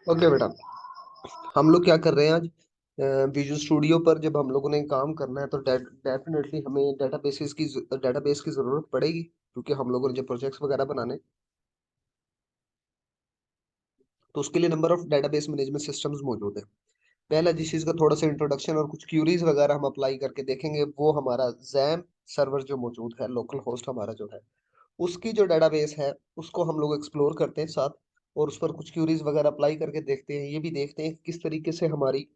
Okay बेटा, हम लोग क्या कर रहे हैं आज? विजुअल स्टूडियो पर जब हम लोगों ने काम करना है तो डेफिनेटली हमें डेटाबेस की जरूरत पड़ेगी, क्योंकि हम लोगों ने जो प्रोजेक्ट्स वगैरह बनाने, तो उसके लिए number of database management systems मौजूद है। पहला जिस चीज का थोड़ा सा इंट्रोडक्शन और कुछ क्यूरीज वगैरह हम अप्लाई करके देखेंगे, वो हमारा जैम सर्वर जो मौजूद है, लोकल होस्ट हमारा जो है, उसकी जो डेटाबेस है उसको हम लोग एक्सप्लोर करते हैं साथ, और उस पर कुछ क्यूरीज वगैरह अप्लाई करके देखते हैं। ये भी देखते हैं कि किस तरीके से हमारी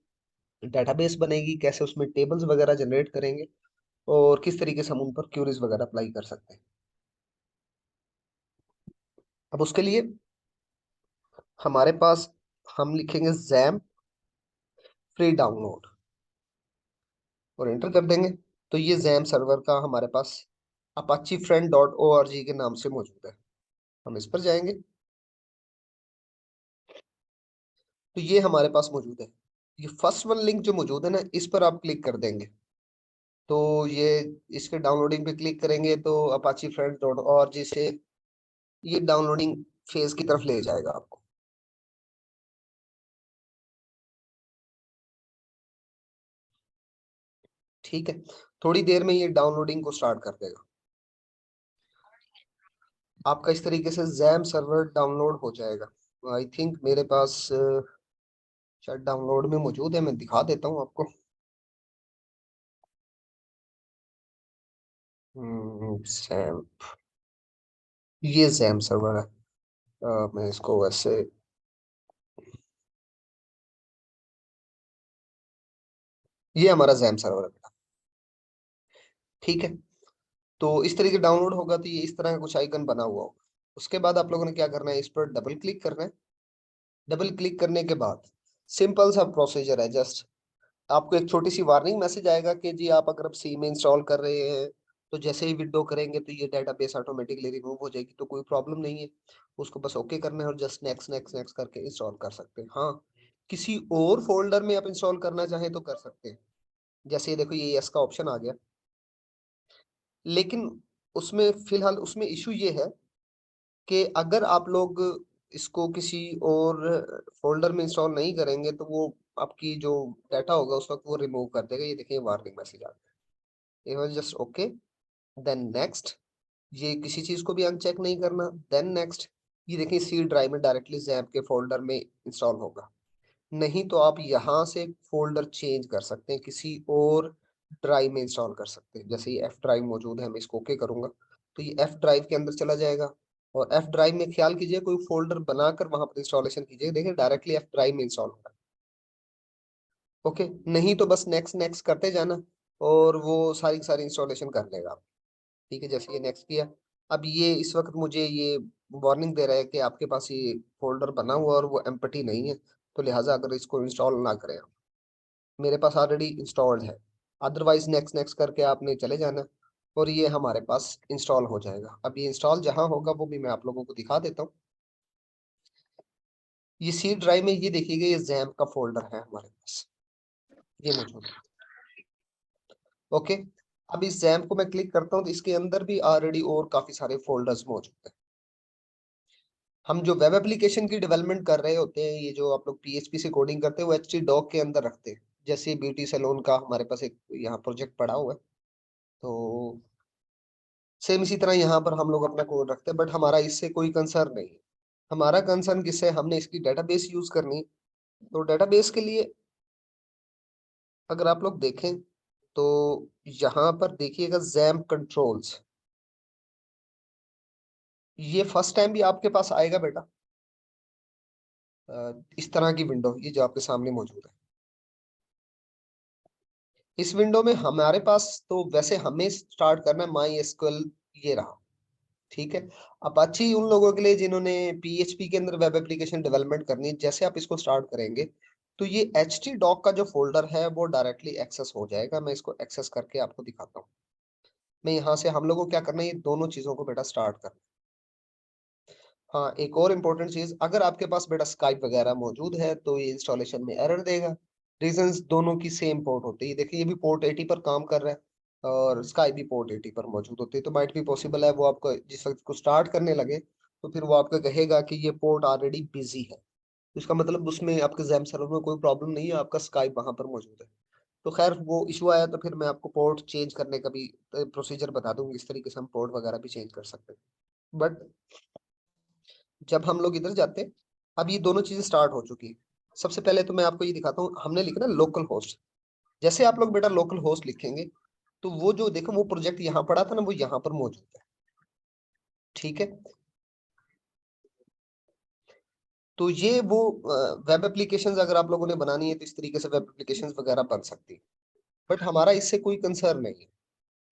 डेटाबेस बनेगी, कैसे उसमें टेबल्स वगैरह जनरेट करेंगे, और किस तरीके से हम उन पर क्यूरीज वगैरह अप्लाई कर सकते हैं। अब उसके लिए हमारे पास हम लिखेंगे जैम फ्री डाउनलोड और एंटर कर देंगे। तो ये जैम सर्वर का हमारे पास Apache friend dot O R G के नाम से मौजूद है। हम इस पर जाएंगे तो ये हमारे पास मौजूद है। ये फर्स्ट वन लिंक जो मौजूद है ना, इस पर आप क्लिक कर देंगे तो ये इसके डाउनलोडिंग पे क्लिक करेंगे तो Apache friend dot O R G से ये डाउनलोडिंग फेज की तरफ ले जाएगा आपको। ठीक है, थोड़ी देर में ये डाउनलोडिंग को स्टार्ट कर देगा। आपका इस तरीके से जैम सर्वर डाउनलोड हो जाएगा। आई थिंक मेरे पास शायद डाउनलोड में मौजूद है, मैं दिखा देता हूँ आपको। जैम, ये जैम सर्वर है। मैं इसको वैसे, ये हमारा जैम सर्वर है बेटा। ठीक है, तो इस तरीके डाउनलोड होगा तो ये इस तरह का कुछ आइकन बना हुआ होगा। उसके बाद आप लोगों ने क्या करना है, इस पर डबल क्लिक करना है। डबल क्लिक करने के बाद सिंपल सा प्रोसीजर है। जस्ट आपको एक छोटी सी वार्निंग मैसेज आएगा कि जी आप अगर अब सी में इंस्टॉल कर रहे हैं तो जैसे ही विंडो करेंगे तो ये डेटाबेस ऑटोमेटिकली रिमूव हो जाएगी, तो कोई प्रॉब्लम नहीं है। उसको बस ओके करना है और जस्ट नेक्स्ट नेक्स्ट नेक्स्ट करके इंस्टॉल कर सकते हैं। हाँ, किसी और फोल्डर में आप इंस्टॉल करना चाहें तो कर सकते हैं। जैसे ये देखो, ये यस का ऑप्शन आ गया, लेकिन उसमें फिलहाल उसमें इशू ये है कि अगर आप लोग इसको किसी और फोल्डर में इंस्टॉल नहीं करेंगे तो वो आपकी जो डाटा होगा उस वक्त वो रिमूव कर देगा। ये देखिए वार्निंग मैसेज आ गया। ये was just okay, then next. ये किसी चीज को भी अनचेक नहीं करना, देन नेक्स्ट। ये देखिए सी ड्राइव में डायरेक्टली जैप के फोल्डर में इंस्टॉल होगा। नहीं तो आप यहाँ से फोल्डर चेंज कर सकते हैं, किसी और ड्राइव में इंस्टॉल कर सकते हैं। जैसे ये एफ ड्राइव मौजूद है, मैं इसको ओके करूंगा तो ये एफ ड्राइव के अंदर चला जाएगा। और एफ ड्राइव में ख्याल कीजिए कोई फोल्डर बनाकर वहां पर इंस्टॉलेशन कीजिए, देखिए डायरेक्टली एफ ड्राइव में इंस्टॉल होगा। ओके, नहीं तो बस नेक्स्ट नेक्स्ट करते जाना और वो सारी सारी इंस्टॉलेशन कर लेगा। ठीक है, जैसे ये नेक्स्ट किया, अब ये इस वक्त मुझे ये वार्निंग दे रहा है कि आपके पास ये फोल्डर बना हुआ और वो एम्प्टी नहीं है, तो लिहाजा अगर इसको इंस्टॉल ना करें। मेरे पास ऑलरेडी इंस्टॉल्ड है। अदरवाइज नेक्स्ट नेक्स्ट करके आपने चले जाना और ये हमारे पास इंस्टॉल हो जाएगा। अब ये इंस्टॉल जहां होगा वो भी मैं आप लोगों को दिखा देता हूँ। ये सी ड्राइव में ये देखिएगा, ये जैम का फोल्डर है हमारे पास, ये मौजूद है। ओके, अब इस जैम को मैं क्लिक करता हूँ तो इसके अंदर भी ऑलरेडी और काफी सारे फोल्डर्स मौजूद हैं। हम जो वेब एप्लीकेशन की डेवलपमेंट कर रहे होते हैं, ये जो आप लोग पीएचपी से कोडिंग करते हैं, वो एचटी डॉक के अंदर रखते हैं। जैसे ब्यूटी सैलून का हमारे पास एक यहाँ प्रोजेक्ट पड़ा हुआ है, तो सेम इसी तरह यहाँ पर हम लोग अपना कोड रखते हैं, बट हमारा इससे कोई कंसर्न नहीं है। हमारा कंसर्न किससे, हमने इसकी डेटाबेस यूज करनी है। तो डेटाबेस के लिए अगर आप लोग देखें तो यहाँ पर देखिएगा जैम कंट्रोल्स, ये फर्स्ट टाइम भी आपके पास आएगा बेटा। इस तरह की विंडो ये जो आपके सामने मौजूद है, इस विंडो में हमारे पास तो वैसे हमें स्टार्ट करना है माई एसक्यूएल, ये रहा। ठीक है, अपाची उन लोगों के लिए जिन्होंने पीएचपी के अंदर वेब एप्लीकेशन डेवलपमेंट करनी है। जैसे आप इसको स्टार्ट करेंगे तो ये एच टी डॉक का जो फोल्डर है वो डायरेक्टली एक्सेस हो जाएगा। मैं इसको एक्सेस करके आपको दिखाता हूँ। मैं यहाँ से, हम लोगों को क्या करना है, ये दोनों चीजों को बेटा स्टार्ट करना है। हाँ, एक और इम्पोर्टेंट चीज, अगर आपके पास बेटा स्काइप वगैरह मौजूद है तो ये इंस्टॉलेशन में एरर देगा। रीजंस दोनों की सेम पोर्ट होती है, देखिए ये भी पोर्ट 80 पर काम कर रहा है और स्काई भी पोर्ट 80 पर मौजूद होती है। तो माइट भी पॉसिबल है वो आपको जिस वक्त को स्टार्ट करने लगे तो फिर वो आपको कहेगा कि ये पोर्ट ऑलरेडी बिजी है। इसका मतलब उसमें आपके जैम सर्वर में कोई प्रॉब्लम नहीं है, आपका स्काइप वहां पर मौजूद है। तो खैर वो इशू आया तो फिर मैं आपको पोर्ट चेंज करने का भी प्रोसीजर बता दूंगी, इस तरीके से हम पोर्ट वगैरह भी चेंज कर सकते हैं। बट जब हम लोग इधर जाते हैं, अब ये दोनों चीजें स्टार्ट हो चुकी है। सबसे पहले तो मैं आपको ये दिखाता हूँ, हमने लिखा ना लोकल होस्ट। जैसे आप लोग बेटा लोकल होस्ट लिखेंगे तो वो जो देखो वो प्रोजेक्ट यहाँ पड़ा था ना, वो यहाँ पर मौजूद है। ठीक है, तो ये वो वेब एप्लीकेशंस अगर आप लोगों ने बनानी है तो इस तरीके से वेब एप्लीकेशंस वगैरह बन सकती है। बट हमारा इससे कोई कंसर्न नहीं है।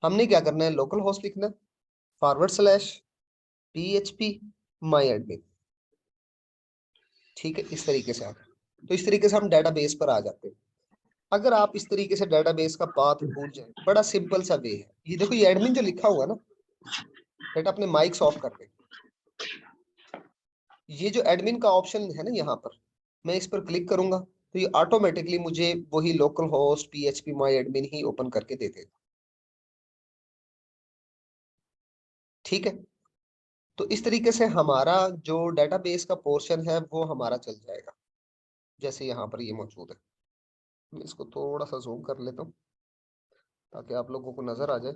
हमने क्या करना है, लोकल होस्ट लिखना, /, PHP माई एडमिन। ठीक है, इस तरीके से आप, तो इस तरीके से हम डेटाबेस पर आ जाते हैं। अगर आप इस तरीके से डेटाबेस का पाथ भूल जाए, बड़ा सिंपल सा वे है। ये देखो ये एडमिन जो लिखा हुआ है ना, बेटा अपने माइक्स ऑफ कर दे। ये जो एडमिन का ऑप्शन है ना यहाँ पर, मैं इस पर क्लिक करूंगा तो ये ऑटोमेटिकली मुझे वही लोकल होस्ट PHP माई एडमिन ही ओपन करके दे देगा। ठीक है, तो इस तरीके से हमारा जो डेटाबेस का पोर्शन है वो हमारा चल जाएगा, जैसे यहाँ पर ये मौजूद है। मैं इसको थोड़ा सा जूम कर लेता हूँ ताकि आप लोगों को नजर आ जाए।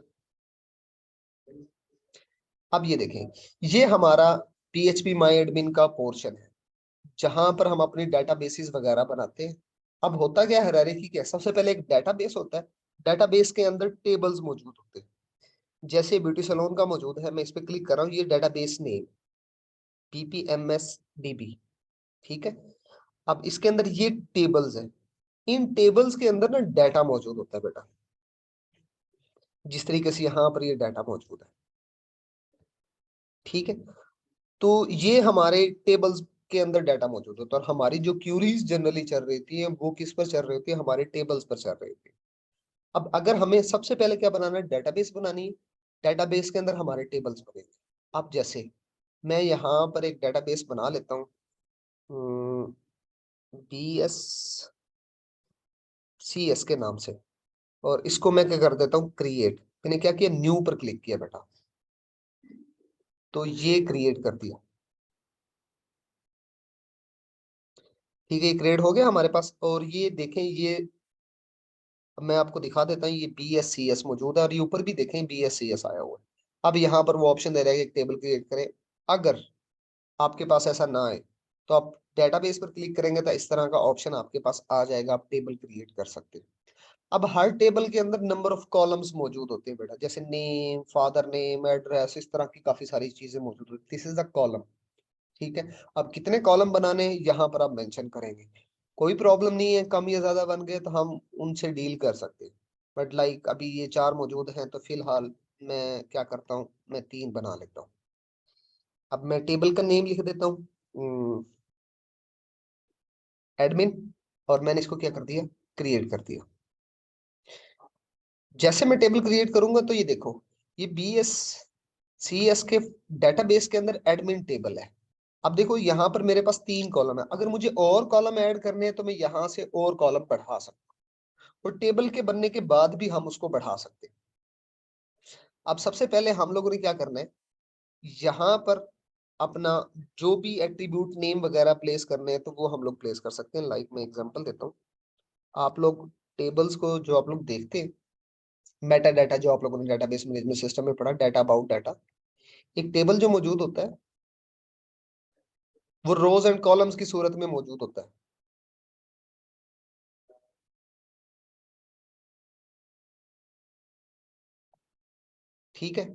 अब ये देखें, ये हमारा PHP माई एडमिन का पोर्शन है जहां पर हम अपनी डेटाबेसेस वगैरह बनाते हैं। अब होता क्या है, हायरार्की क्या है, सबसे पहले एक डेटाबेस होता है। डेटाबेस के अंदर टेबल्स मौजूद होते हैं। जैसे ब्यूटी सैलून का मौजूद है, मैं इस पे क्लिक कर रहा हूँ, ये डेटाबेस नेम PPMSDB। ठीक है, अब इसके अंदर ये टेबल्स हैं। इन टेबल्स के अंदर ना डाटा मौजूद होता है बेटा, जिस तरीके से यहाँ पर ये डाटा मौजूद है। ठीक है, तो ये हमारे टेबल्स के अंदर डाटा मौजूद होता है, और हमारी जो क्यूरीज जनरली चल रही थी वो किस पर चल रही थी, हमारे टेबल्स पर चल रही थी। अब अगर हमें सबसे पहले क्या बनाना है, डेटाबेस बनानी है। डेटाबेस के अंदर हमारे टेबल्स बनेंगे। अब जैसे मैं यहाँ पर एक डेटाबेस बना लेता हूँ, BSCS के नाम से, और इसको मैं क्या कर देता हूँ, क्रिएट। मैंने क्या किया, न्यू पर क्लिक किया बेटा, तो ये क्रिएट कर दिया। ठीक है, ये क्रिएट हो गया हमारे पास। और ये देखें, ये अब मैं आपको दिखा देता हूँ, ये BSCS मौजूद है, और ये ऊपर भी देखें BSCS आया हुआ है। अब यहाँ पर वो ऑप्शन दे रहा है कि एक टेबल क्रिएट करें। अगर आपके पास ऐसा ना आए तो आप डेटाबेस पर क्लिक करेंगे तो इस तरह का ऑप्शन आपके पास आ जाएगा, आप टेबल क्रिएट कर सकते हैं। अब हर टेबल के अंदर नंबर ऑफ कॉलम्स मौजूद होते हैं बेटा, जैसे नेम, फादर नेम, एड्रेस, इस तरह की काफी सारी चीजें मौजूद होती है। This is the column. ठीक है, अब कितने कॉलम बनाने हैं यहाँ पर आप मेंशन करेंगे। कोई प्रॉब्लम नहीं है, कम या ज्यादा बन गए तो हम उनसे डील कर सकते हैं। बट लाइक अभी ये 4 मौजूद हैं तो फिलहाल मैं क्या करता हूँ, मैं 3 बना लेता हूँ। अब मैं टेबल का नेम लिख देता हूँ एडमिन, और मैंने इसको क्या कर दिया, क्रिएट कर दिया। जैसे मैं टेबल क्रिएट करूंगा तो ये देखो, ये BSCS के डेटाबेस के अंदर एडमिन टेबल है। अब देखो यहाँ पर मेरे पास 3 कॉलम है, अगर मुझे और कॉलम ऐड करने हैं तो मैं यहाँ से और कॉलम बढ़ा सकता हूँ, और टेबल के बनने के बाद भी हम उसको बढ़ा सकते हैं। अब सबसे पहले हम लोगों ने क्या करना है, यहाँ पर अपना जो भी एट्रीब्यूट नेम वगैरह प्लेस करने हैं तो वो हम लोग प्लेस कर सकते हैं। लाइक मैं एग्जांपल देता हूँ, आप लोग टेबल्स को जो आप लोग देखते हैं, मेटा डाटा जो आप लोगों ने डेटाबेस मैनेजमेंट सिस्टम में पढ़ा, डाटा अबाउट डाटा, एक टेबल जो मौजूद होता है वो रोज एंड कॉलम्स की सूरत में मौजूद होता है। ठीक है,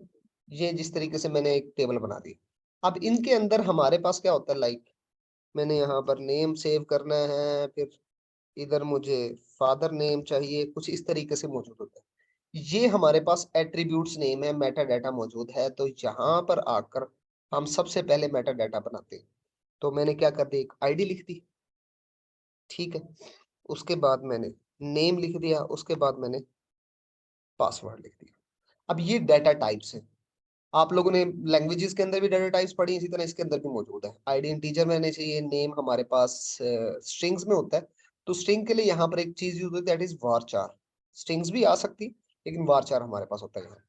ये जिस तरीके से मैंने एक टेबल बना दी। अब इनके अंदर हमारे पास क्या होता है, लाइक मैंने यहाँ पर नेम सेव करना है, फिर इधर मुझे फादर नेम चाहिए, कुछ इस तरीके से मौजूद होता है। ये हमारे पास एट्रीब्यूट्स नेम है, मेटा डाटा मौजूद है, तो यहाँ पर आकर हम सबसे पहले मेटा डाटा बनाते हैं। तो मैंने क्या कर दिया, एक आईडी लिख दी। ठीक है, उसके बाद मैंने नेम लिख दिया, उसके बाद मैंने पासवर्ड लिख दिया। अब ये डाटा टाइप्स है। आप लोगों ने लैंग्वेजेस के अंदर भी डाटा टाइप्स पढ़ी, इसी तरह इसके अंदर भी मौजूद है। आईडी इंटीजर में रहने चाहिए, नेम हमारे पास स्ट्रिंग्स में होता है। तो स्ट्रिंग के लिए यहाँ पर एक चीज यूज होती है, दैट इज varchar। स्ट्रिंग्स भी आ सकती, लेकिन varchar हमारे पास होता है यहाँ।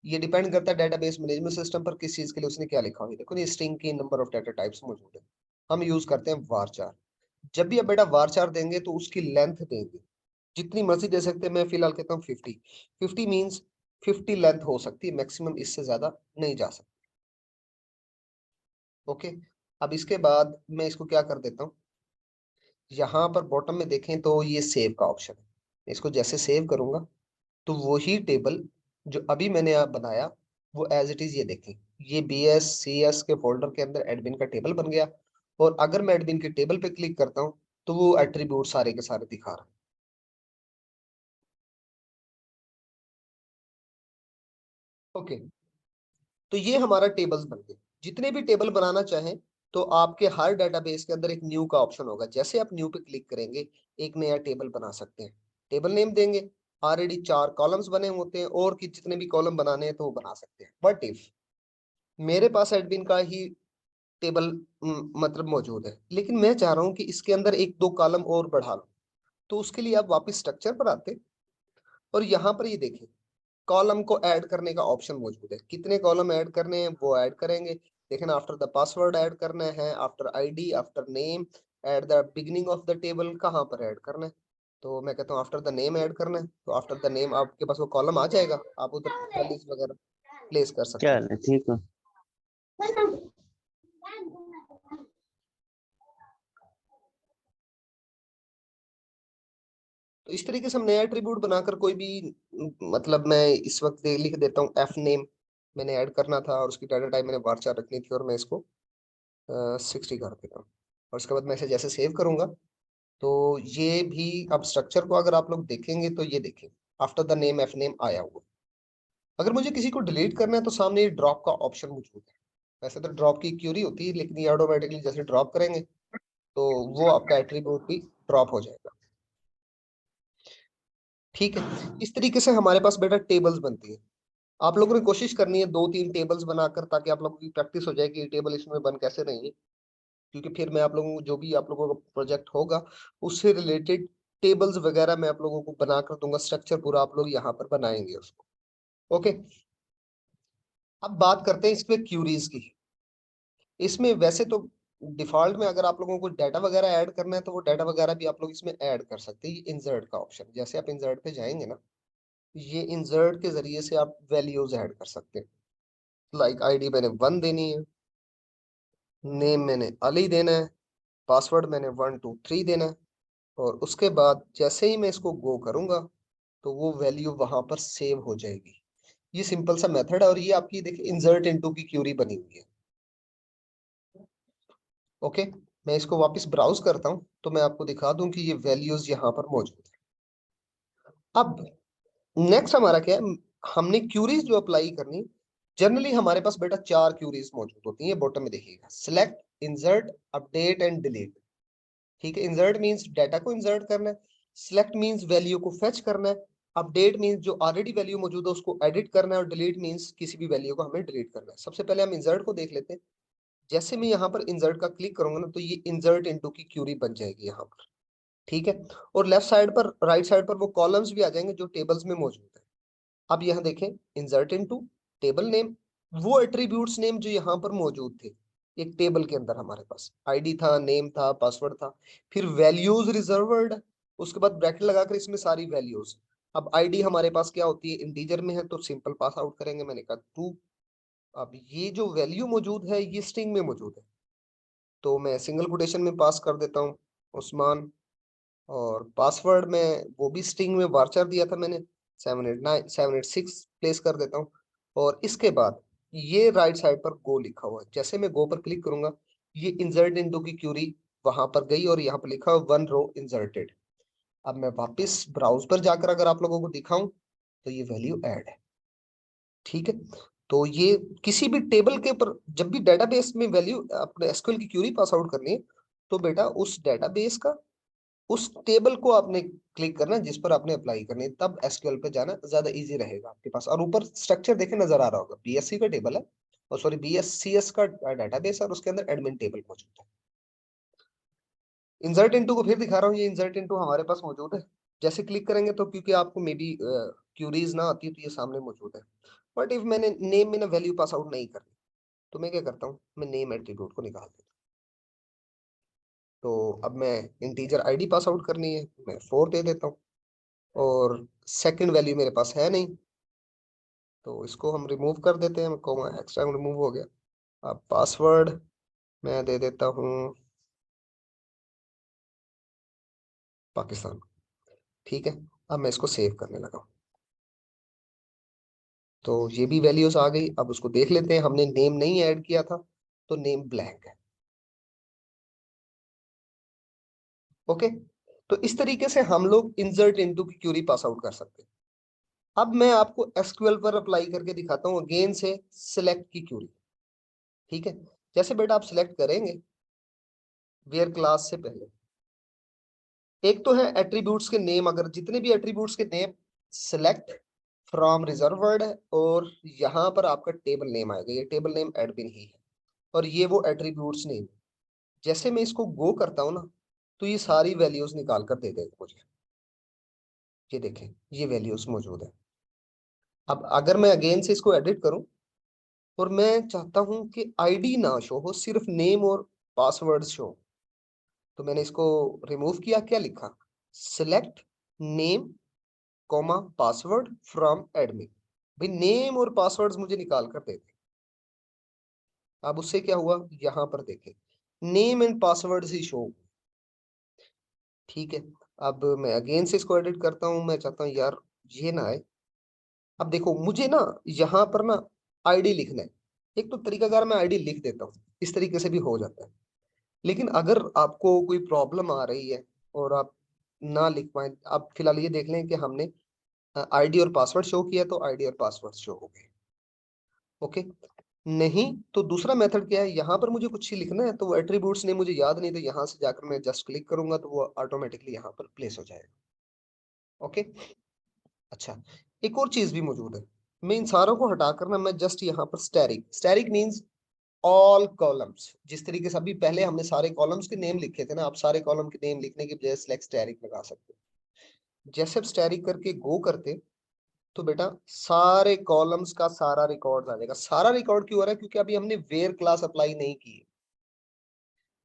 ये डिपेंड करता है डेटाबेस मैनेजमेंट सिस्टम पर, किस चीज के लिए उसने क्या लिखा हुआ है। देखो ये स्ट्रिंग की नंबर ऑफ डाटा टाइप्स मौजूद है, हम यूज करते हैं varchar। जब भी आप बेटा वारचार देंगे तो उसकी लेंथ देंगे, जितनी मर्जी दे सकते हैं। मैं फिलहाल कहता हूँ 50 मीन्स 50 लेंथ हो सकती है, मैक्सिमम इससे ज्यादा नहीं जा सकती। ओके, अब इसके बाद मैं इसको क्या कर देता हूँ, यहाँ पर बॉटम में देखें तो ये सेव का ऑप्शन है। इसको जैसे सेव करूंगा तो वही टेबल जो अभी मैंने आप बनाया वो एज इट इज, ये देखें, ये BS CS के फोल्डर के अंदर एडमिन का टेबल बन गया। और अगर मैं एडमिन के टेबल पे क्लिक करता हूँ तो वो एट्रीब्यूट सारे के सारे दिखा रहा है। ओके, तो ये हमारा टेबल्स बन गए। जितने भी टेबल बनाना चाहें तो आपके हर डेटाबेस के अंदर एक न्यू का ऑप्शन होगा। जैसे आप न्यू पे क्लिक करेंगे एक नया टेबल बना सकते हैं। टेबल नेम देंगे, ऑलरेडी 4 कॉलम्स बने होते हैं, और कि जितने भी कॉलम बनाने हैं तो वो बना सकते हैं। बट इफ मेरे पास एडमिन का ही टेबल मतलब मौजूद है, लेकिन मैं चाह रहा हूँ कि इसके अंदर एक दो कॉलम और बढ़ा लो, तो उसके लिए आप वापस स्ट्रक्चर पर आते और यहाँ पर ये देखें, कॉलम को ऐड करने का ऑप्शन मौजूद है। कितने कॉलम ऐड करने हैं वो ऐड करेंगे। लेकिन आफ्टर द पासवर्ड ऐड करना है, after ID, after name, at the beginning of the table कहाँ पर ऐड करना है, तो मैं कहता हूँ आफ्टर द नेम ऐड करना है। तो आफ्टर द नेम आपके पास वो कॉलम आ जाएगा, आप उधर वैल्यूज वगैरह प्लेस कर सकते क्या हैं। हाल है, ठीक हो? तो इस तरीके से हम नया एट्रीब्यूट बनाकर कोई भी मतलब मैं इस वक्त लिख देता हूँ F नेम, मैंने ऐड करना था और उसकी डाटा टाइप मैंने varchar रखनी थी, और मैं इसको 60 कर देता हूँ। और उसके बाद मैं इसे जैसे सेव करूंगा तो ये भी, अब स्ट्रक्चर को अगर आप लोग देखेंगे तो ये देखें, after the name F name आया हुआ। अगर मुझे किसी को डिलीट करना है तो सामने ये ड्रॉप का ऑप्शन मौजूद है। वैसे तो ड्रॉप की क्यूरी होती है, लेकिन ये ऑटोमेटिकली जैसे ड्रॉप करेंगे तो वो आपका एट्रीब्यूट भी ड्रॉप हो जाएगा। ठीक है, इस तरीके से हमारे पास बेटा टेबल्स बनती है। आप लोगों ने कोशिश करनी है 2-3 टेबल्स बनाकर, ताकि आप लोगों की प्रैक्टिस हो जाए कि ये टेबल इसमें बन कैसे रही है। क्योंकि फिर मैं आप लोगों को जो भी आप लोगों का प्रोजेक्ट होगा उससे रिलेटेड टेबल्स वगैरह मैं आप लोगों को बना कर दूंगा, स्ट्रक्चर पूरा आप लोग यहाँ पर बनाएंगे उसको। ओके, अब बात करते हैं इसमें क्यूरीज की। इसमें वैसे तो डिफॉल्ट में अगर आप लोगों को डाटा वगैरह ऐड करना है तो वो डाटा वगैरह भी आप लोग इसमें ऐड कर सकते हैं। ये इंसर्ट का ऑप्शन, जैसे आप इंसर्ट पे जाएंगे ना, ये इंसर्ट के जरिए से आप वैल्यूज ऐड कर सकते हैं। लाइक ID मैंने 1 देनी है, नेम मैंने अली देना है, पासवर्ड मैंने 123 देना है। और उसके बाद जैसे ही मैं इसको गो करूंगा तो वो वैल्यू वहां पर सेव हो जाएगी। ये सिंपल सा मेथड है, और ये आपकी देखिए इंसर्ट इनटू की क्यूरी बनी हुई है। ओके, मैं इसको वापस ब्राउज करता हूँ तो मैं आपको दिखा दूं कि ये वैल्यूज यहाँ पर मौजूद है। अब नेक्स्ट हमारा क्या है, हमने क्यूरीज जो अप्लाई करनी, जनरली हमारे पास बेटा 4 क्यूरीज मौजूद होती हैं। बॉटम में देखिएगा, select, insert, update and delete. ठीक है, इंसर्ट मींस डाटा को इंसर्ट करना है, सिलेक्ट मींस वैल्यू को फेच करना है, अपडेट मींस जो ऑलरेडी वैल्यू मौजूद है उसको एडिट करना है, और डिलीट मींस किसी भी वैल्यू को हमें डिलीट करना है। सबसे पहले हम इंसर्ट को देख लेते हैं। जैसे मैं यहाँ पर इंसर्ट का क्लिक करूंगा ना तो ये इंसर्ट इनटू की क्यूरी बन जाएगी यहाँ पर। ठीक है, और लेफ्ट साइड पर, राइट साइड पर वो कॉलम्स भी आ जाएंगे जो टेबल्स में मौजूद है। अब यहाँ देखें, इंसर्ट इनटू टेबल नेम, वो एट्रीब्यूट्स नेम जो यहाँ पर मौजूद थे एक टेबल के अंदर, हमारे पास ID था, नेम था, पासवर्ड था, फिर वैल्यूज रिजर्व्ड, उसके बाद ब्रैकेट लगाकर इसमें सारी वैल्यूज। अब ID हमारे पास क्या होती है, इंटीजर में है तो सिंपल पास आउट करेंगे, मैंने कहा 2। अब ये जो वैल्यू मौजूद है ये स्ट्रिंग में मौजूद है, तो मैं सिंगल कोटेशन में पास कर देता हूँ उस्मान। और पासवर्ड में वो भी स्ट्रिंग में वार्चर दिया था मैंने, 789 786 प्लेस कर देता हूँ। और इसके बाद ये राइट साइड पर गो लिखा हुआ है, जैसे मैं गो पर क्लिक करूंगा ये इंसर्ट इनटू की क्यूरी वहां पर गई, और यहाँ पर लिखा हुआ 1 रो इंसर्टेड। अब मैं वापस ब्राउज पर जाकर अगर आप लोगों को दिखाऊं तो ये वैल्यू ऐड है। ठीक है, तो ये किसी भी टेबल के ऊपर जब भी डेटाबेस में वैल्यू अपने SQL की क्यूरी पास आउट करनी है तो बेटा उस डेटाबेस का, उस टेबल को आपने क्लिक करना है जिस पर आपने अप्लाई करनी है, तब SQL पे जाना ज्यादा इजी रहेगा आपके पास। और ऊपर स्ट्रक्चर देखे नजर आ रहा होगा, BSC का टेबल है, और सॉरी BSCS का डेटाबेस है, और उसके अंदर एडमिन टेबल मौजूद है। इंसर्ट इनटू को फिर दिखा रहा हूँ, ये इंसर्ट इनटू हमारे पास मौजूद है। जैसे क्लिक करेंगे तो, क्योंकि आपको मे बी क्यूरीज ना आती है तो ये सामने मौजूद है। बट इफ मैंने नेम में ना वैल्यू पास आउट नहीं करनी तो मैं क्या करता हूँ, मैं नेम एट्रीब्यूट को निकाल देता हूँ। तो अब मैं इंटीजर आईडी पास आउट करनी है, मैं 4 दे देता हूँ, और सेकंड वैल्यू मेरे पास है नहीं, तो इसको हम रिमूव कर देते हैं, कॉमा एक्स्ट्रा रिमूव हो गया। अब पासवर्ड मैं दे देता हूँ पाकिस्तान। ठीक है, अब मैं इसको सेव करने लगा हूँ। तो ये भी वैल्यूज आ गई। अब उसको देख लेते हैं, हमने नेम नहीं ऐड किया था, तो नेम ब्लैंक है। ओके, तो इस तरीके से हम लोग इंसर्ट इनटू की क्यूरी पास आउट कर सकते हैं। अब मैं आपको एसक्यूएल पर अप्लाई करके दिखाता हूँ अगेन से सिलेक्ट की क्यूरी। ठीक है, जैसे बेटा आप सिलेक्ट करेंगे वेयर क्लास से पहले, एक तो है एट्रीब्यूट्स के नेम, अगर जितने भी एट्रीब्यूट्स के नेम सिलेक्ट फ्रॉम रिजर्वर्ड है, और यहाँ पर आपका टेबल नेम आएगा, ये टेबल नेम एडमिन ही है, और ये वो एट्रीब्यूट्स नेम। जैसे मैं इसको गो करता हूँ ना, तो ये सारी वैल्यूज निकाल कर दे देगा मुझे। ये देखें, ये वैल्यूज मौजूद है। अब अगर मैं अगेन से इसको एडिट करूं, और मैं चाहता हूं कि आईडी ना शो हो, सिर्फ नेम और पासवर्ड शो, तो मैंने इसको रिमूव किया, क्या लिखा, select name comma password from admin. भाई नेम और पासवर्ड्स मुझे निकाल कर दे दे। अब उससे क्या हुआ, यहाँ पर देखें name and password he show. ठीक है, अब मैं अगेन से इसको एडिट करता हूँ, मैं चाहता हूँ यार ये ना आए। अब देखो मुझे ना यहाँ पर ना आईडी लिखना है, एक तो तरीकाकार मैं आईडी लिख देता हूँ, इस तरीके से भी हो जाता है। लेकिन अगर आपको कोई प्रॉब्लम आ रही है और आप ना लिख पाए, आप फिलहाल ये देख लें कि हमने आईडी और पासवर्ड शो किया, तो आईडी और पासवर्ड शो हो गए। ओके, नहीं तो दूसरा मेथड क्या है, यहाँ पर मुझे कुछ ही लिखना है, तो वो एट्रीब्यूट्स ने मुझे याद नहीं, तो यहाँ से जाकर मैं जस्ट क्लिक करूंगा, तो वो ऑटोमेटिकली यहाँ पर प्लेस हो जाएगा। ओके, अच्छा, एक और चीज भी मौजूद है। मैं इन सारों को हटाकर ना, मैं जस्ट यहाँ पर asterisk, asterisk means all columns. जिस तरीके से अभी पहले हमने सारे कॉलम्स के नेम लिखे थे ना, आप सारे कॉलम के नेम लिखने के बजाय सिलेक्ट स्टैरिक लगा सकते हो। जैसे आप स्टैरिक करके गो करते, तो बेटा सारे कॉलम्स का सारा रिकॉर्ड आ जाएगा। सारा रिकॉर्ड क्यों आ रहा है, क्योंकि अभी हमने वेयर क्लास अप्लाई नहीं की है।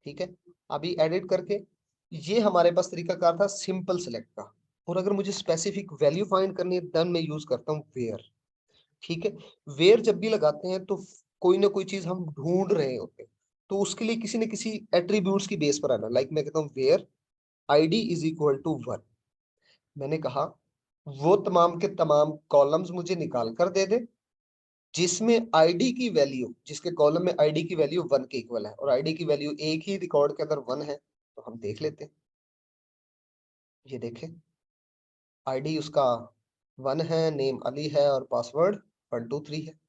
ठीक है, अभी एडिट करके, ये हमारे पास तरीकाकार था सिंपल सिलेक्ट का, और अगर मुझे स्पेसिफिक वैल्यू फाइंड करनी है, देन मैं यूज करता हूँ वेयर। ठीक है, वेयर जब भी लगाते हैं तो कोई ना कोई चीज हम ढूंढ रहे होते हैं, तो उसके लिए किसी न किसी एट्रीब्यूट्स की बेस पर आना। लाइक मैं कहता हूँ where ID is equal to 1, मैंने कहा वो तमाम के तमाम कॉलम्स मुझे निकाल कर दे दे जिसमें आईडी की वैल्यू, जिसके कॉलम में आईडी की वैल्यू 1 के इक्वल है, और आईडी की वैल्यू एक ही रिकॉर्ड के अंदर 1 है, तो हम देख लेते हैं। ये देखें, आईडी उसका 1 है, नेम अली है, और पासवर्ड 123 है।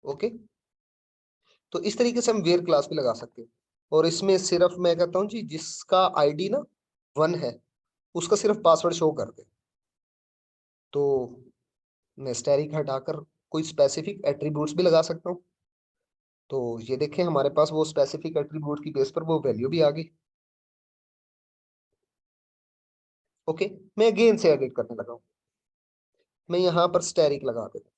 ओके, तो इस तरीके से हम वेयर क्लास भी लगा सकते हैं, और इसमें सिर्फ मैं कहता हूँ जी, जिसका आईडी ना 1 है, उसका सिर्फ पासवर्ड शो कर दे। तो मैं स्टैरिक हटाकर कोई स्पेसिफिक एट्रीब्यूट्स भी लगा सकता हूँ। तो ये देखें, हमारे पास वो स्पेसिफिक एट्रीब्यूट की बेस पर वो वैल्यू भी आ गई। ओके, मैं अगेन से एडिट करने लगा हूँ, मैं यहाँ पर स्टैरिक लगा देता हूँ।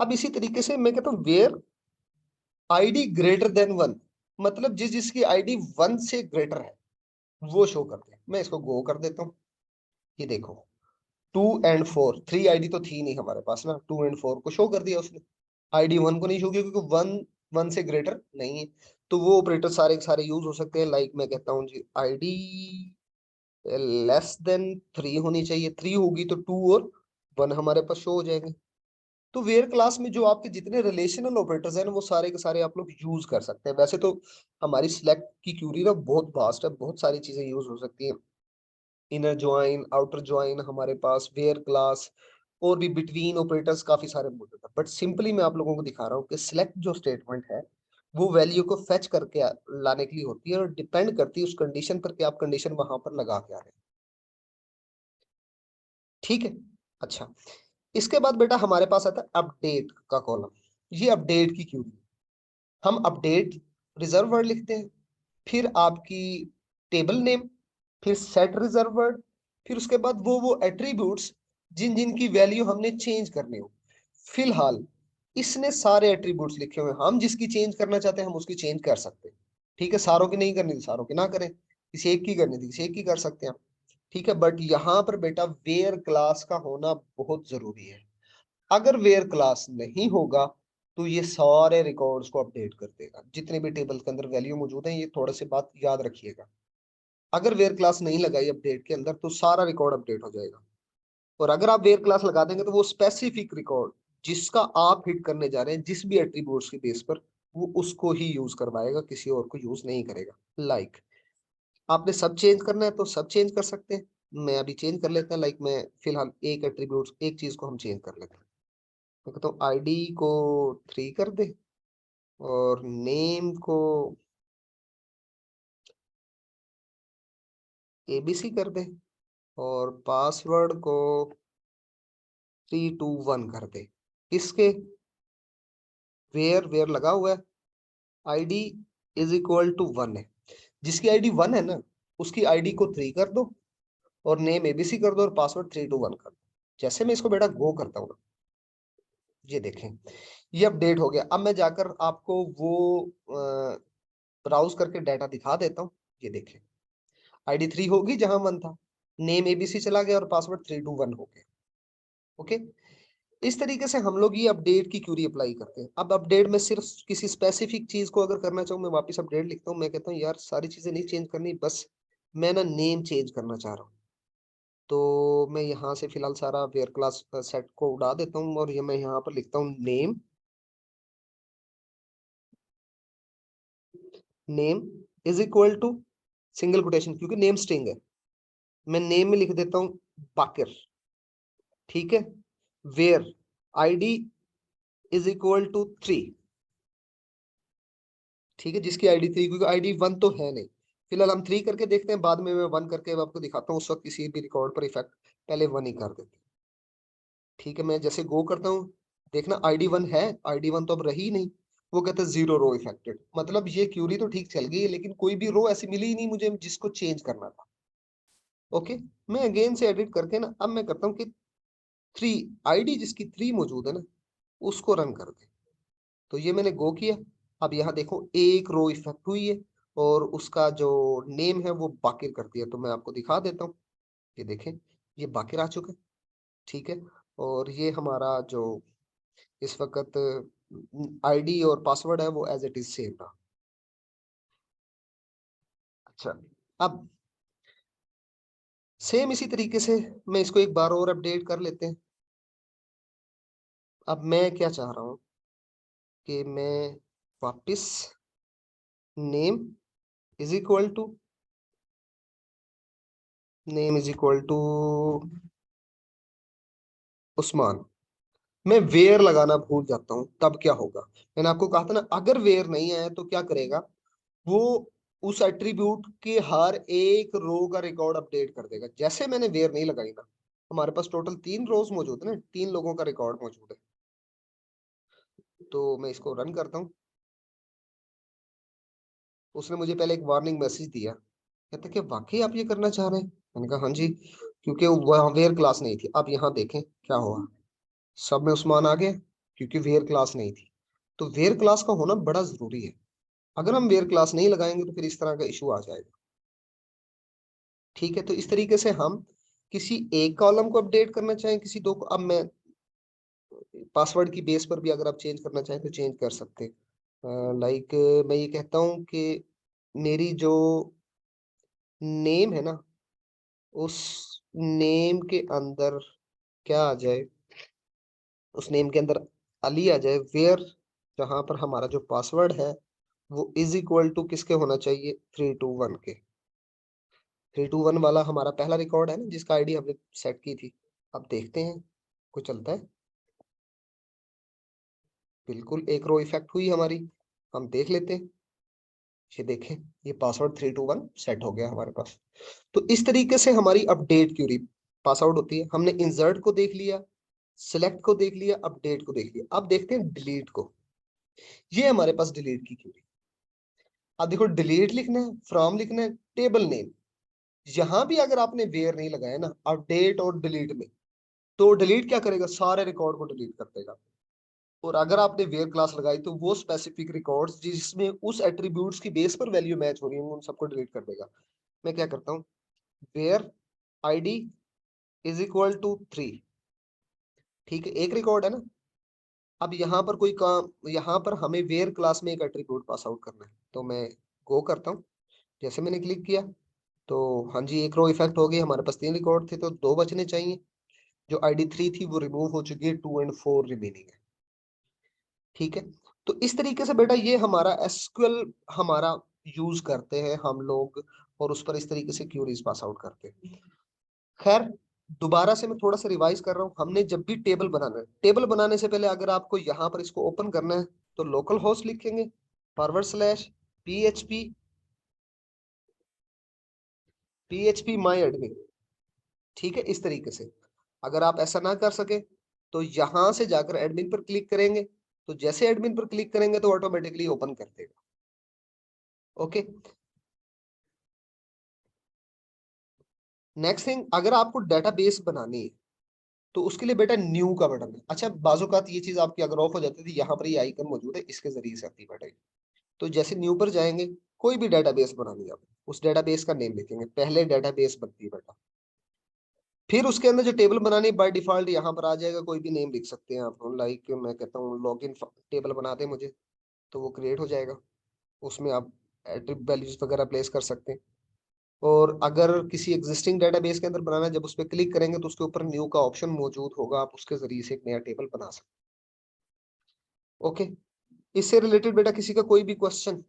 अब इसी तरीके से मैं कहता हूँ वेयर आईडी ग्रेटर देन 1, मतलब जिसकी आईडी 1 से ग्रेटर है वो शो करते हैं। मैं इसको गो कर देता हूँ, ये देखो 2 और 4, 3 आईडी तो थी नहीं हमारे पास ना, 2 और 4 को शो कर दिया उसने, आईडी 1 को नहीं शो किया, क्योंकि 1 से ग्रेटर नहीं है। तो वो ऑपरेटर सारे के सारे यूज हो सकते हैं। लाइक मैं कहता हूँ जी आईडी लेस देन 3 होनी चाहिए, 3 होगी तो 2 और 1 हमारे पास शो हो जाएंगे। तो वेयर क्लास में जो आपके जितने रिलेशनल ऑपरेटर्स हैं ना, वो सारे के सारे आप लोग यूज कर सकते हैं। वैसे तो हमारी सिलेक्ट की क्यूरी ना बहुत वास्ट है, बहुत सारी चीजें यूज हो सकती हैं, इनर ज्वाइन, आउटर ज्वाइन, हमारे पास वेयर क्लास, और भी बिटवीन ऑपरेटर्स काफी सारे मौजूद है। बट सिंपली मैं आप लोगों को दिखा रहा हूँ कि सिलेक्ट जो स्टेटमेंट है, वो वैल्यू को फेच करके लाने के लिए होती है, और डिपेंड करती है उस कंडीशन पर कि आप कंडीशन वहां पर लगा के आ रहे हैं। ठीक है, अच्छा, इसके बाद बेटा हमारे पास आता है अपडेट का कॉलम। ये अपडेट की क्यूरी, हम अपडेट रिजर्व वर्ड लिखते हैं, फिर आपकी टेबल नेम, फिर सेट रिजर्व वर्ड, फिर उसके बाद वो एट्रीब्यूट्स जिन जिन की वैल्यू हमने चेंज करनी हो। फिलहाल इसने सारे एट्रीब्यूट्स लिखे हुए हैं, हम जिसकी चेंज करना चाहते हैं हम उसकी चेंज कर सकते हैं। ठीक है, सारों की नहीं करनी थी सारों की ना करें, किसी एक की करनी थी किसी एक की कर सकते हैं। ठीक है, बट यहाँ पर बेटा वेयर क्लास का होना बहुत जरूरी है। अगर वेयर क्लास नहीं होगा तो ये सारे रिकॉर्ड्स को अपडेट कर देगा, जितने भी टेबल के अंदर वैल्यू मौजूद है, ये थोड़ा सी बात याद रखिएगा। अगर वेयर क्लास नहीं लगाई अपडेट के अंदर तो सारा रिकॉर्ड अपडेट हो जाएगा। और अगर आप वेयर क्लास लगा देंगे तो वो स्पेसिफिक रिकॉर्ड जिसका आप हिट करने जा रहे हैं जिस भी एट्रीब्यूट्स के बेस पर, वो उसको ही यूज करवाएगा, किसी और को यूज नहीं करेगा। लाइक आपने सब चेंज करना है तो सब चेंज कर सकते हैं। मैं अभी चेंज कर लेता हूँ, लाइक मैं फिलहाल एक एट्रीब्यूट एक चीज को हम चेंज कर लेते हैं। मैं कहता हूँ आईडी को 3 कर दे और नेम को एबीसी कर दे और पासवर्ड को 321 कर दे। इसके वेयर वेयर लगा हुआ है, आईडी इज इक्वल टू 1 है। जिसकी आईडी 1 है ना उसकी आईडी को 3 कर दो और नेम एबीसी कर दो और पासवर्ड 321 कर दो। जैसे मैं इसको बेटा गो करता हूँ ना, ये देखें ये अपडेट हो गया। अब मैं जाकर आपको वो ब्राउज करके डाटा दिखा देता हूँ। ये देखें आईडी 3 होगी जहां 1 था, नेम एबीसी चला गया और पासवर्ड 321 हो गया। ओके, इस तरीके से हम लोग ये अपडेट की क्यूरी अप्लाई करते हैं। अब अपडेट में सिर्फ किसी स्पेसिफिक चीज को अगर करना चाहूँ, मैं वापस अपडेट लिखता हूँ, मैं कहता हूँ यार सारी चीजें नहीं चेंज करनी, बस मैं ना नेम चेंज करना चाह रहा हूँ। तो मैं यहाँ से फिलहाल सारा वेयर क्लास सेट को उड़ा देता हूँ और ये मैं यहाँ पर लिखता हूँ name, name is equal to single quotation क्योंकि नेम स्ट्रिंग है, मैं नेम में लिख देता हूँ बाकिर। ठीक है, where ID is equal to 3। ठीक है, जिसकी आईडी 3, क्योंकि आईडी 1 तो है नहीं। फिलहाल हम 3 करके देखते हैं, बाद में मैं 1 करके आपको दिखाता हूँ, उस वक्त किसी भी रिकॉर्ड पर इफेक्ट पहले 1 ही कर देते हैं। ठीक है, मैं जैसे गो करता हूँ, देखना आईडी 1 है, आईडी 1 तो अब रही नहीं। वो कहते हैं 0 रो इफेक्टेड, मतलब ये क्यूरी तो ठीक चल गई है लेकिन कोई भी रो ऐसी मिली ही नहीं मुझे जिसको चेंज करना था। ओके, मैं अगेन से एडिट करके ना अब मैं करता हूँ कि 3 आईडी जिसकी 3 मौजूद है ना उसको रन कर दे। तो ये मैंने गो किया, अब यहाँ देखो एक रो इफेक्ट हुई है और उसका जो नेम है वो बाकिर कर दिया। तो मैं आपको दिखा देता हूँ, ये देखें ये बाकिर आ चुका है। ठीक है, और ये हमारा जो इस वक्त आईडी और पासवर्ड है वो एज इट इज सेम रहा। अच्छा, अब सेम इसी तरीके से मैं इसको एक बार और अपडेट कर लेते हैं। अब मैं क्या चाह रहा हूँ कि मैं वापस name is equal to name is equal to Usman, मैं वेयर लगाना भूल जाता हूँ तब क्या होगा। मैंने आपको कहा था ना अगर वेयर नहीं आया तो क्या करेगा वो, उस एट्रीब्यूट के हर एक रो का रिकॉर्ड अपडेट कर देगा। जैसे मैंने वेयर नहीं लगाई ना, हमारे पास टोटल 3 रोज मौजूद है ना, 3 लोगों का रिकॉर्ड मौजूद है। तो मैं इसको रन करता हूँ, उसने मुझे पहले एक वार्निंग मैसेज दिया, कहते कि वाकई आप ये करना चाह रहे हैं। मैंने कहा हाँ जी, क्योंकि वहाँ वेयर क्लास नहीं थी। अब यहाँ देखें क्या हुआ, सब में उस्मान आ गया क्योंकि वेयर क्लास नहीं थी। तो वेयर क्लास का होना बड़ा जरूरी है, अगर हम वेयर क्लास नहीं लगाएंगे तो फिर इस तरह का इशू आ जाएगा। ठीक है, तो इस तरीके से हम किसी एक कॉलम को अपडेट करना चाहें, किसी दो को, अब मैं पासवर्ड की बेस पर भी अगर आप चेंज करना चाहें तो चेंज कर सकते हैं। लाइक मैं ये कहता हूँ कि मेरी जो नेम है ना उस नेम के अंदर क्या आ जाए, उस नेम के अंदर अली आ जाए, वेयर जहां पर हमारा जो पासवर्ड है वो इज इक्वल टू किसके होना चाहिए, 321 के। 321 वाला हमारा पहला रिकॉर्ड है ना जिसका आईडी हमने सेट की थी। अब देखते हैं कुछ चलता है, बिल्कुल एक रो इफेक्ट हुई हमारी, हम देख लेते हैं। ये देखें ये पासवर्ड 321 सेट हो गया हमारे पास। तो इस तरीके से हमारी अपडेट क्यूरी पास आउट होती है। हमने इंसर्ट को देख लिया, सिलेक्ट को देख लिया, अपडेट को देख लिया, अब देखते हैं डिलीट को। ये हमारे पास डिलीट की क्यूरी। अब देखो डिलीट लिखना है, फ्रॉम लिखना है, टेबल नेम, यहां भी अगर आपने वेयर नहीं लगाया ना अपडेट और डिलीट में, तो डिलीट क्या करेगा, सारे रिकॉर्ड को डिलीट कर देगा। और अगर आपने वेयर क्लास लगाई तो वो स्पेसिफिक रिकॉर्ड्स जिसमें उस एट्रीब्यूट्स की बेस पर वैल्यू मैच हो रही है उन सबको डिलीट कर देगा। मैं क्या करता हूँ, where ID is equal to 3, ठीक है, एक रिकॉर्ड है ना। अब यहाँ पर कोई काम, यहाँ पर हमें वेयर क्लास में एक एट्रीब्यूट पास आउट करना है, तो मैं गो करता हूँ। जैसे मैंने क्लिक किया तो हाँ जी, एक रो इफेक्ट हो गई, हमारे पास 3 रिकॉर्ड थे तो 2 बचने चाहिए। जो आईडी 3 थी वो रिमूव हो चुकी है, 2 एंड 4 रिमेनिंग है, ठीक है। तो इस तरीके से बेटा ये हमारा एसक्यूएल हमारा यूज करते हैं हम लोग, और उस पर इस तरीके से क्यूरीज पास आउट करते हैं। खैर, दोबारा से मैं थोड़ा सा रिवाइज कर रहा हूँ। हमने जब भी टेबल बनाना है, टेबल बनाने से पहले अगर आपको यहाँ पर इसको ओपन करना है तो लोकल होस्ट लिखेंगे, /php php my admin, ठीक है, इस तरीके से। अगर आप ऐसा ना कर सके तो यहां से जाकर एडमिन पर क्लिक करेंगे, तो जैसे एडमिन पर क्लिक करेंगे तो ऑटोमेटिकली ओपन कर देगा। ओके, नेक्स्ट थिंग, अगर आपको डेटाबेस बनानी है तो उसके लिए बेटा न्यू का बटन है। अच्छा, बाजूकात ये चीज आपकी अगर ऑफ हो जाती थी, यहाँ पर ये आइकन मौजूद है, इसके जरिए से आती है बेटा। तो जैसे न्यू पर जाएंगे, कोई भी डेटाबेस बनानी है, आप उस डेटाबेस का नेम लिखेंगे, पहले डेटाबेस बनती है बेटा। फिर उसके अंदर जो टेबल बनानी बाय डिफॉल्ट यहाँ पर आ जाएगा, कोई भी नेम लिख सकते हैं आप, लाइक मैं कहता हूँ लॉगिन टेबल बना दे मुझे, तो वो क्रिएट हो जाएगा। उसमें आप एट्रिब्यूट वैल्यूज वगैरह प्लेस कर सकते हैं। और अगर किसी एग्जिस्टिंग डेटाबेस के अंदर बनाना है, जब उस पर क्लिक करेंगे तो उसके ऊपर न्यू का ऑप्शन मौजूद होगा, आप उसके जरिए से एक नया टेबल बना सकते हैं। ओके, इससे रिलेटेड बेटा किसी का कोई भी क्वेश्चन?